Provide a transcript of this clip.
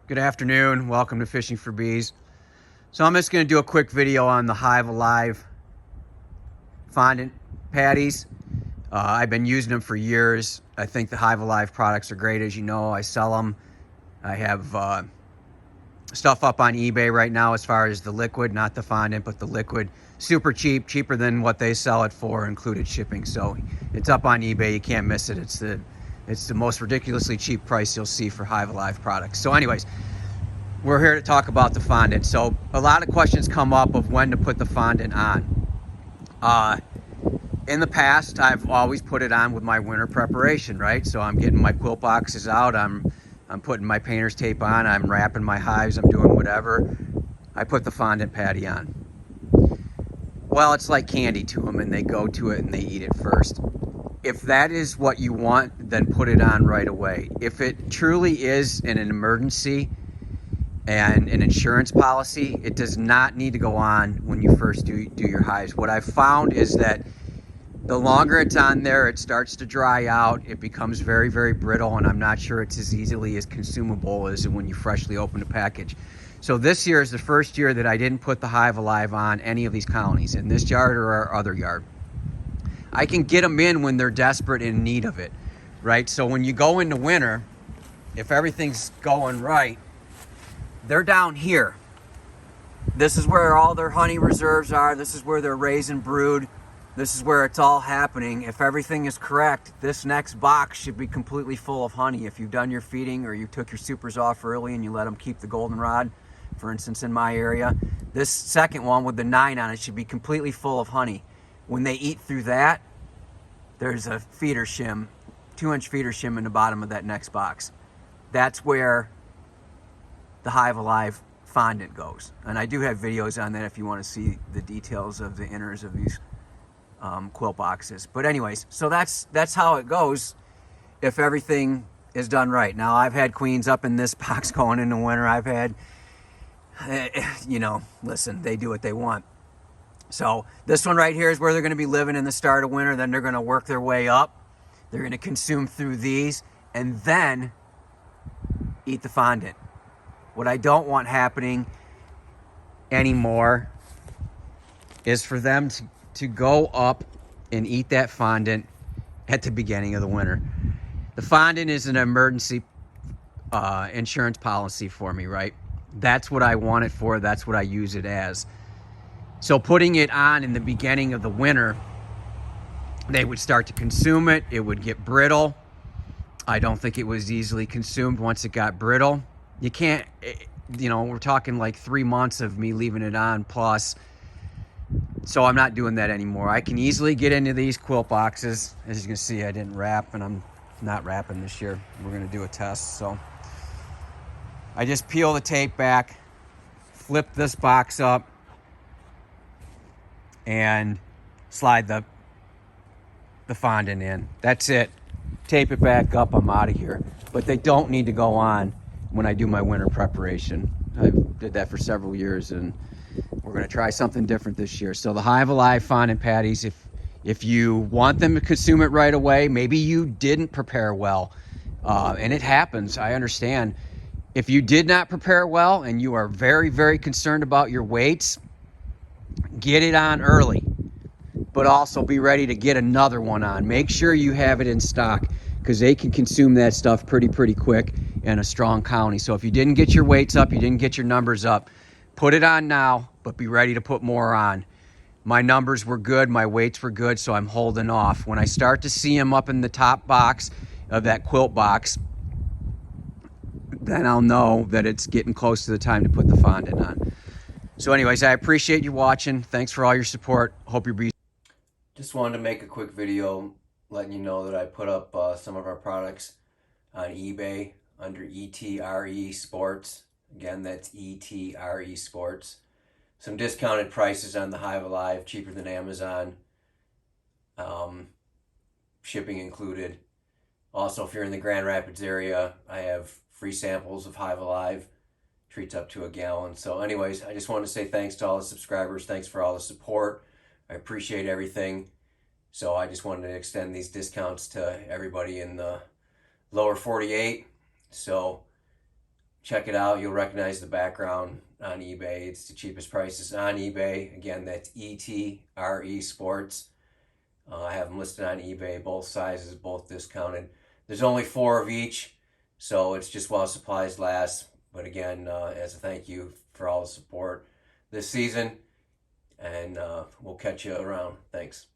Good afternoon. Welcome to Fishing for Bees. So I'm just going to do a quick video on the Hive Alive Fondant patties. I've been using them for years. I think the Hive Alive products are great. As you know, I sell them. I have stuff up on eBay right now as far as the liquid, not the fondant, but the liquid. Super cheap, cheaper than what they sell it for, included shipping. So it's up on eBay. You can't miss it. It's the most ridiculously cheap price you'll see for Hive Alive products. So anyways, we're here to talk about the fondant. So a lot of questions come up of when to put the fondant on. In the past, I've always put it on with my winter preparation, right? So I'm getting my quilt boxes out, I'm putting my painter's tape on, I'm wrapping my hives, I'm doing whatever. I put the fondant patty on. Well, it's like candy to them, and they go to it and they eat it first. If that is what you want, then put it on right away. If it truly is an emergency and an insurance policy, it does not need to go on when you first do your hives. What I've found is that the longer it's on there, it starts to dry out. It becomes very, very brittle, and I'm not sure it's as easily as consumable as when you freshly open a package. So this year is the first year that I didn't put the Hive Alive on any of these colonies, in this yard or our other yard. I can get them in when they're desperate in need of it, right? So when you go into winter, if everything's going right, they're down here. This is where all their honey reserves are. This is where they're raising brood. This is where it's all happening. If everything is correct, this next box should be completely full of honey. If you've done your feeding or you took your supers off early and you let them keep the goldenrod, for instance, in my area, this second one with the 9 on it should be completely full of honey. When they eat through that, there's a feeder shim, 2-inch feeder shim in the bottom of that next box. That's where the Hive Alive fondant goes. And I do have videos on that if you want to see the details of the inners of these quilt boxes. But anyways, so that's how it goes if everything is done right. Now, I've had queens up in this box going into winter. I've had, listen, they do what they want. So this one right here is where they're going to be living in the start of winter. Then they're going to work their way up. They're going to consume through these and then eat the fondant. What I don't want happening anymore is for them to go up and eat that fondant at the beginning of the winter. The fondant is an emergency insurance policy for me, right? That's what I want it for. That's what I use it as. So putting it on in the beginning of the winter, they would start to consume it. It would get brittle. I don't think it was easily consumed once it got brittle. You can't, we're talking like 3 months of me leaving it on plus. So I'm not doing that anymore. I can easily get into these quilt boxes. As you can see, I didn't wrap, and I'm not wrapping this year. We're gonna do a test. So I just peel the tape back, flip this box up, and slide the fondant in. That's it. Tape it back up, I'm out of here. But they don't need to go on when I do my winter preparation. I did that for several years, and we're gonna try something different this year. So the Hive Alive fondant patties, if you want them to consume it right away, maybe you didn't prepare well, and it happens, I understand. If you did not prepare well and you are very, very concerned about your weights, get it on early, but also be ready to get another one on. Make sure you have it in stock, because they can consume that stuff pretty quick in a strong county. So if you didn't get your weights up, you didn't get your numbers up, put it on now, but be ready to put more on. My numbers were good, my weights were good, so I'm holding off. When I start to see them up in the top box of that quilt box, then I'll know that it's getting close to the time to put the fondant on. So anyways, I appreciate you watching. Thanks for all your support. Hope your bees. Just wanted to make a quick video letting you know that I put up some of our products on eBay under ETRE Sports. Again, that's ETRE Sports. Some discounted prices on the Hive Alive, cheaper than Amazon. Shipping included. Also, if you're in the Grand Rapids area, I have free samples of Hive Alive. Treats up to a gallon. So anyways, I just want to say thanks to all the subscribers. Thanks for all the support. I appreciate everything. So I just wanted to extend these discounts to everybody in the lower 48. So Check it out. You'll recognize the background on eBay. It's the cheapest prices on eBay. Again, that's ETRE Sports. I have them listed on eBay, both sizes, both discounted. There's only 4 of each, so it's just while supplies last. But again, as a thank you for all the support this season, and we'll catch you around. Thanks.